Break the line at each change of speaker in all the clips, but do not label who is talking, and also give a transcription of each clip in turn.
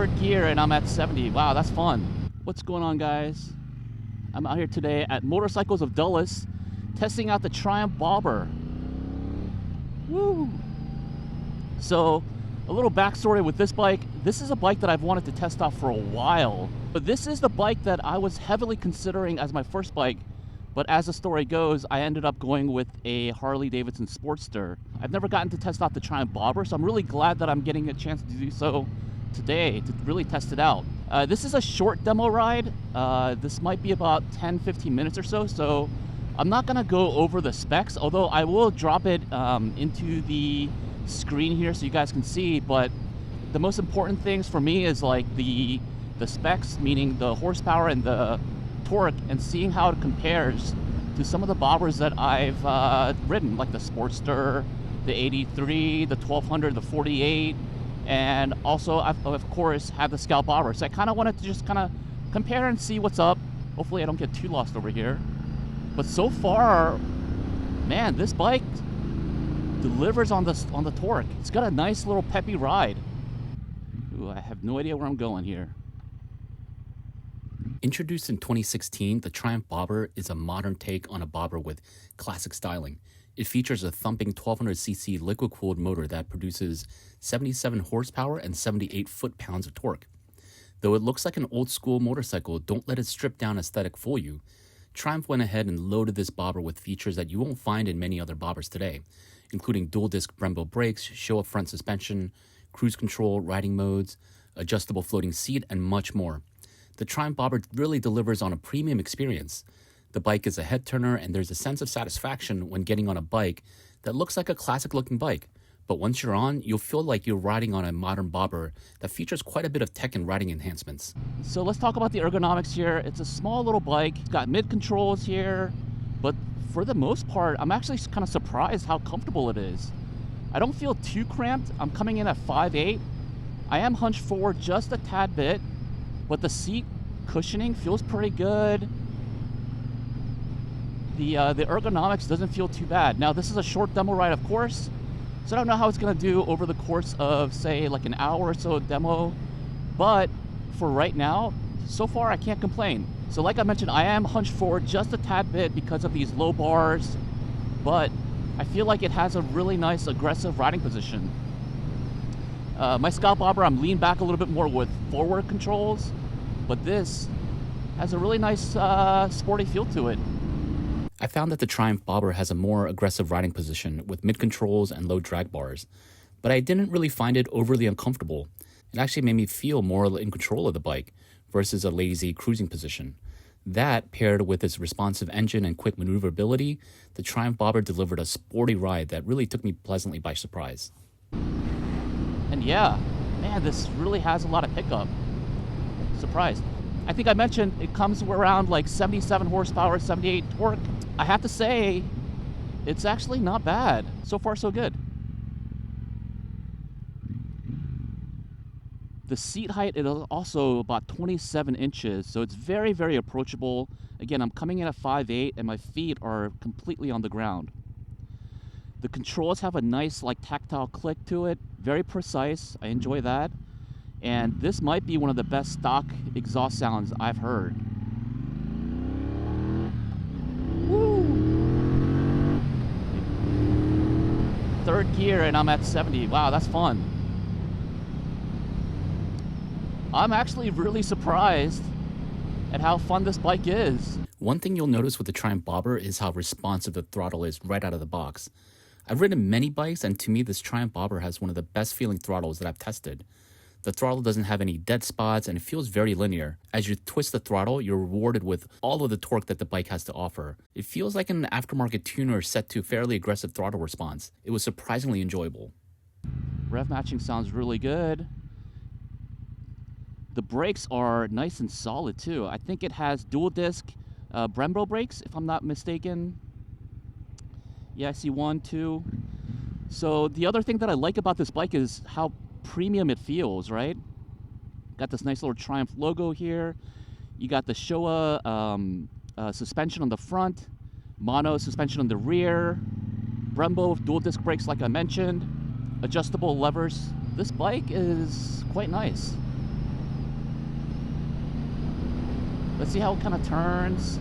Third gear and I'm at 70. Wow, that's fun. What's going on, guys? I'm out here today at Motorcycles of Dulles testing out the Triumph Bobber. Woo! So, a little backstory with this bike. This is a bike that I've wanted to test out for a while. But this is the bike that I was heavily considering as my first bike. But as the story goes, I ended up going with a Harley-Davidson Sportster. I've never gotten to test out the Triumph Bobber, so I'm really glad that I'm getting a chance to do so today, to really test it out. This is a short demo ride. This might be about 10-15 minutes or so, so I'm not gonna go over the specs, although I will drop it into the screen here so you guys can see. But the most important things for me is like the specs, meaning the horsepower and the torque, and seeing how it compares to some of the bobbers that I've ridden, like the Sportster, the 83, the 1200, the 48, and also I've, of course, have the Scout Bobber. So I kind of wanted to just kind of compare and see what's up. Hopefully I don't get too lost over here. But so far, man, this bike delivers on the torque. It's got a nice little peppy ride. Ooh, I have no idea where I'm going here.
Introduced in 2016, the Triumph Bobber is a modern take on a bobber with classic styling. It features a thumping 1200cc liquid-cooled motor that produces 77 horsepower and 78 foot-pounds of torque. Though it looks like an old-school motorcycle, don't let its stripped-down aesthetic fool you. Triumph went ahead and loaded this bobber with features that you won't find in many other bobbers today, including dual-disc Brembo brakes, show-up front suspension, cruise control, riding modes, adjustable floating seat, and much more. The Triumph Bobber really delivers on a premium experience. The bike is a head turner, and there's a sense of satisfaction when getting on a bike that looks like a classic looking bike. But once you're on, you'll feel like you're riding on a modern bobber that features quite a bit of tech and riding enhancements.
So let's talk about the ergonomics here. It's a small little bike. It's got mid controls here, but for the most part, I'm actually kind of surprised how comfortable it is. I don't feel too cramped. I'm coming in at 5'8". I am hunched forward just a tad bit, but the seat cushioning feels pretty good. The ergonomics doesn't feel too bad. Now, this is a short demo ride, of course, so I don't know how it's gonna do over the course of, say, like an hour or so demo, but for right now, so far I can't complain. So like I mentioned, I am hunched forward just a tad bit because of these low bars, but I feel like it has a really nice aggressive riding position. My Scout Bobber, I'm leaned back a little bit more with forward controls, but this has a really nice sporty feel to it.
I found that the Triumph Bobber has a more aggressive riding position with mid-controls and low drag bars, but I didn't really find it overly uncomfortable. It actually made me feel more in control of the bike versus a lazy cruising position. That, paired with its responsive engine and quick maneuverability, the Triumph Bobber delivered a sporty ride that really took me pleasantly by surprise.
And yeah, man, this really has a lot of pickup. Surprised. I think I mentioned it comes around like 77 horsepower, 78 torque. I have to say, it's actually not bad. So far, so good. The seat height is also about 27 inches, so it's very, very approachable. Again, I'm coming in at 5'8", and my feet are completely on the ground. The controls have a nice, like, tactile click to it. Very precise. I enjoy that. And this might be one of the best stock exhaust sounds I've heard. Woo! Third gear and I'm at 70. Wow, that's fun. I'm actually really surprised at how fun this bike is.
One thing you'll notice with the Triumph Bobber is how responsive the throttle is right out of the box. I've ridden many bikes, and to me this Triumph Bobber has one of the best feeling throttles that I've tested. The throttle doesn't have any dead spots, and it feels very linear. As you twist the throttle, you're rewarded with all of the torque that the bike has to offer. It feels like an aftermarket tuner set to fairly aggressive throttle response. It was surprisingly enjoyable.
Rev matching sounds really good. The brakes are nice and solid too. I think it has dual disc Brembo brakes, if I'm not mistaken. Yeah, I see 1, 2. So the other thing that I like about this bike is how premium it feels, right? Got this nice little Triumph logo here. You got the Showa suspension on the front, mono suspension on the rear, Brembo dual disc brakes like I mentioned, adjustable levers. This bike is quite nice. Let's see how it kind of turns.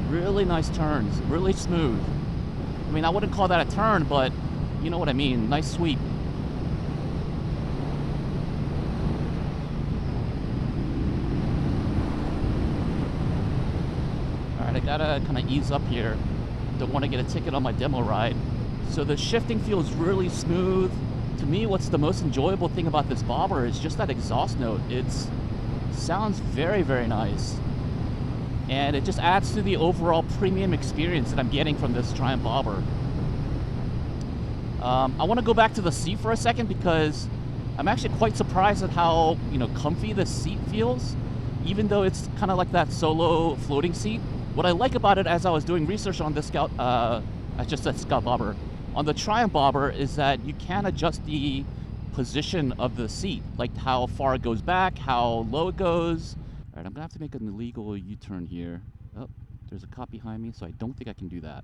Really nice turns, really smooth. I mean, I wouldn't call that a turn, but you know what I mean. Nice sweep. All right, I gotta kind of ease up here. Don't want to get a ticket on my demo ride. So the shifting feels really smooth. To me, what's the most enjoyable thing about this bobber is just that exhaust note. It sounds very, very nice. And it just adds to the overall premium experience that I'm getting from this Triumph bobber. I want to go back to the seat for a second because I'm actually quite surprised at how, comfy the seat feels, even though it's kind of like that solo floating seat. What I like about it, as I was doing research on this Scout, I just said Scout bobber, on the Triumph bobber, is that you can adjust the position of the seat, like how far it goes back, how low it goes. All right, I'm gonna have to make an illegal U-turn here. Oh, there's a cop behind me, so I don't think I can do that.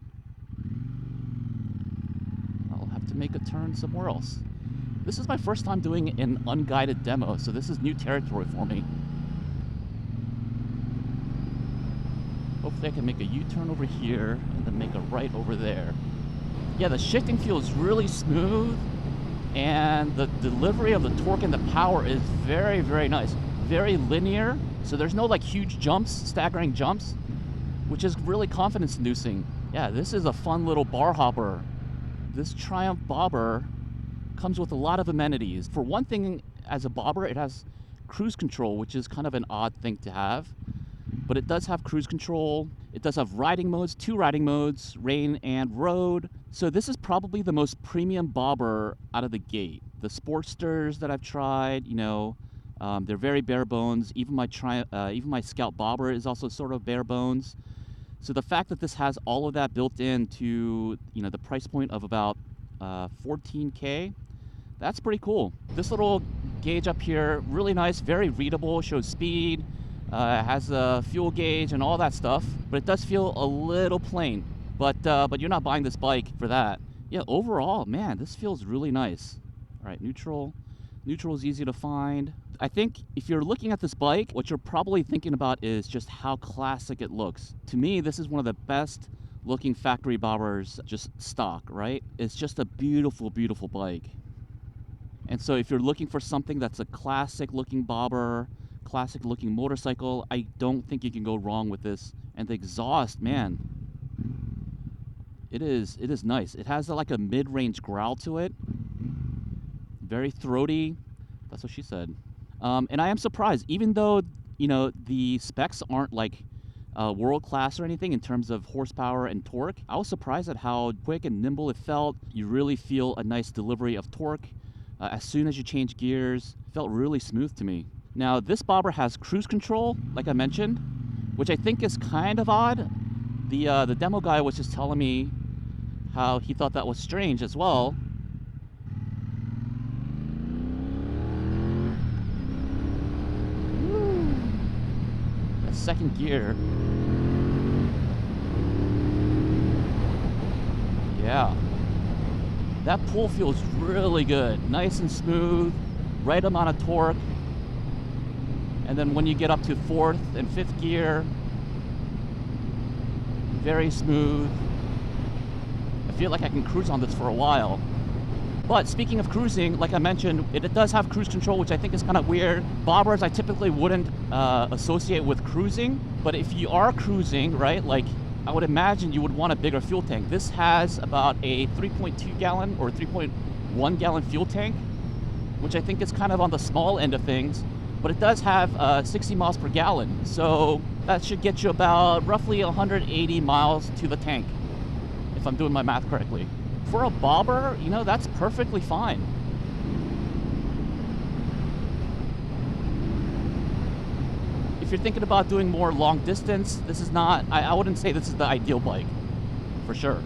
I'll have to make a turn somewhere else. This is my first time doing an unguided demo, so this is new territory for me. Hopefully I can make a U-turn over here and then make a right over there. Yeah, the shifting feels really smooth, and the delivery of the torque and the power is very, very nice. Very linear, so there's no like huge jumps, staggering jumps, which is really confidence inducing. Yeah, this is a fun little bar hopper. This Triumph bobber comes with a lot of amenities. For one thing, as a bobber, it has cruise control, which is kind of an odd thing to have. But it does have cruise control. It does have riding modes, 2 riding modes, rain and road. So this is probably the most premium bobber out of the gate. The Sportsters that I've tried, they're very bare bones. Even my Scout bobber is also sort of bare bones. So the fact that this has all of that built into, the price point of about $14K, that's pretty cool. This little gauge up here, really nice, very readable, shows speed, has a fuel gauge and all that stuff, but it does feel a little plain. But you're not buying this bike for that. Yeah, overall, man, this feels really nice. All right, neutral. Neutral is easy to find. I think if you're looking at this bike, what you're probably thinking about is just how classic it looks. To me, this is one of the best looking factory bobbers, just stock, right? It's just a beautiful, beautiful bike. And so if you're looking for something that's a classic looking bobber, classic looking motorcycle, I don't think you can go wrong with this. And the exhaust, man, it is nice. It has like a mid-range growl to it. Very throaty. That's what she said. And I am surprised, even though, the specs aren't like world class or anything in terms of horsepower and torque, I was surprised at how quick and nimble it felt. You really feel a nice delivery of torque. As soon as you change gears, it felt really smooth to me. Now, this bobber has cruise control, like I mentioned, which I think is kind of odd. The demo guy was just telling me how he thought that was strange as well. That second gear. Yeah. That pull feels really good. Nice and smooth, right amount of torque. And then when you get up to 4th and 5th gear, very smooth. I feel like I can cruise on this for a while. But speaking of cruising, like I mentioned, it does have cruise control, which I think is kind of weird. Bobbers I typically wouldn't associate with cruising, but if you are cruising, right, like I would imagine you would want a bigger fuel tank. This has about a 3.2 gallon or 3.1 gallon fuel tank, which I think is kind of on the small end of things. But it does have 60 miles per gallon, so that should get you about roughly 180 miles to the tank, if I'm doing my math correctly. For a bobber, that's perfectly fine. If you're thinking about doing more long distance, this is not, I wouldn't say this is the ideal bike, for sure.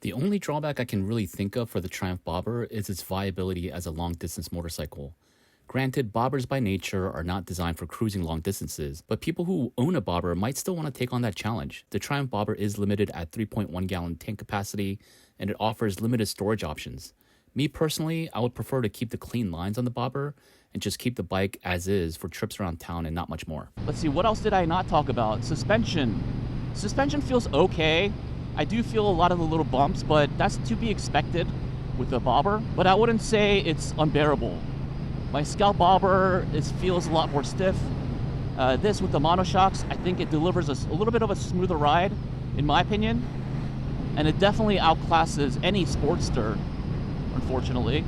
The only drawback I can really think of for the Triumph bobber is its viability as a long-distance motorcycle. Granted, bobbers by nature are not designed for cruising long distances, but people who own a bobber might still want to take on that challenge. The Triumph bobber is limited at 3.1 gallon tank capacity, and it offers limited storage options. Me personally, I would prefer to keep the clean lines on the bobber and just keep the bike as is for trips around town and not much more.
Let's see, what else did I not talk about? Suspension. Suspension feels okay. I do feel a lot of the little bumps, but that's to be expected with the bobber. But I wouldn't say it's unbearable. My Scout bobber feels a lot more stiff. This with the monoshocks, I think it delivers a little bit of a smoother ride, in my opinion. And it definitely outclasses any Sportster, unfortunately.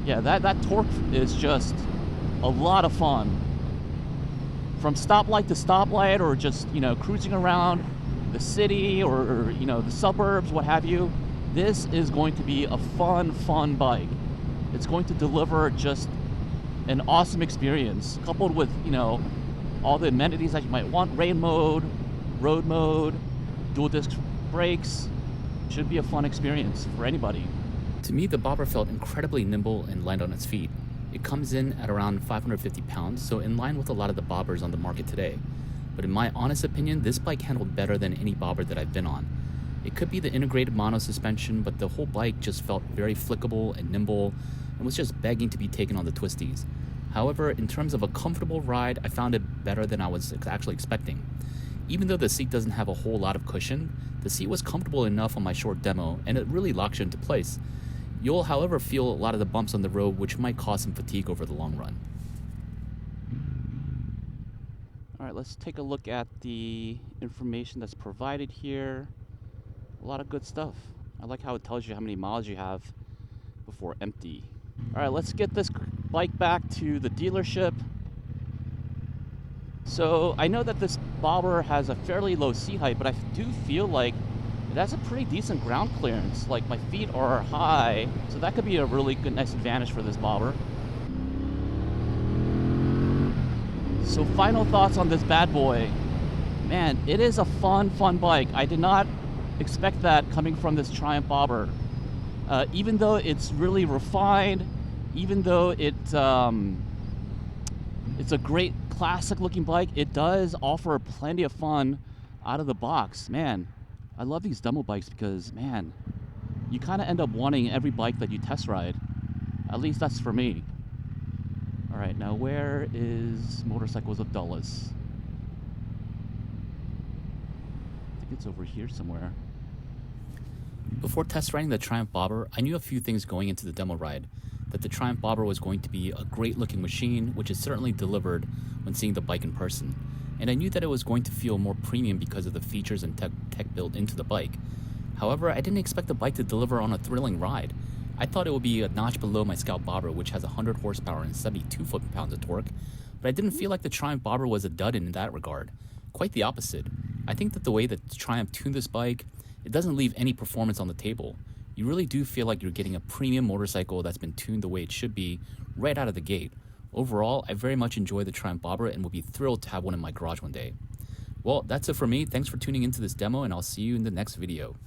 Yeah, that torque is just a lot of fun. From stoplight to stoplight, or just, cruising around the city or the suburbs, what have you, this is going to be a fun bike. It's going to deliver just an awesome experience, coupled with, all the amenities that you might want. Rain mode, road mode, dual disc brakes. Should be a fun experience for anybody.
To me, the bobber felt incredibly nimble and light on its feet. It comes in at around 550 pounds, so in line with a lot of the bobbers on the market today. But in my honest opinion, this bike handled better than any bobber that I've been on. It could be the integrated mono suspension, but the whole bike just felt very flickable and nimble and was just begging to be taken on the twisties. However, in terms of a comfortable ride, I found it better than I was actually expecting. Even though the seat doesn't have a whole lot of cushion, the seat was comfortable enough on my short demo, and it really locks you into place. You'll, however, feel a lot of the bumps on the road, which might cause some fatigue over the long run.
All right, let's take a look at the information that's provided here. A lot of good stuff. I like how it tells you how many miles you have before empty. All right, let's get this bike back to the dealership. So I know that this bobber has a fairly low seat height, but I do feel like it has a pretty decent ground clearance. Like, my feet are high, so that could be a really good, nice advantage for this bobber. So final thoughts on this bad boy. Man, it is a fun bike. I did not expect that coming from this Triumph bobber. Even though it's really refined, even though it's a great classic looking bike, it does offer plenty of fun out of the box. Man, I love these demo bikes because, man, you kind of end up wanting every bike that you test ride. At least that's for me. All right, now where is Motorcycles of Dulles? I think it's over here somewhere.
Before test riding the Triumph bobber, I knew a few things going into the demo ride. That the Triumph bobber was going to be a great looking machine, which is certainly delivered when seeing the bike in person. And I knew that it was going to feel more premium because of the features and tech built into the bike. However, I didn't expect the bike to deliver on a thrilling ride. I thought it would be a notch below my Scout bobber, which has 100 horsepower and 72 foot-pounds of torque, but I didn't feel like the Triumph bobber was a dud in that regard. Quite the opposite. I think that the way that Triumph tuned this bike, it doesn't leave any performance on the table. You really do feel like you're getting a premium motorcycle that's been tuned the way it should be right out of the gate. Overall, I very much enjoy the Triumph bobber and will be thrilled to have one in my garage one day. Well, that's it for me. Thanks for tuning into this demo, and I'll see you in the next video.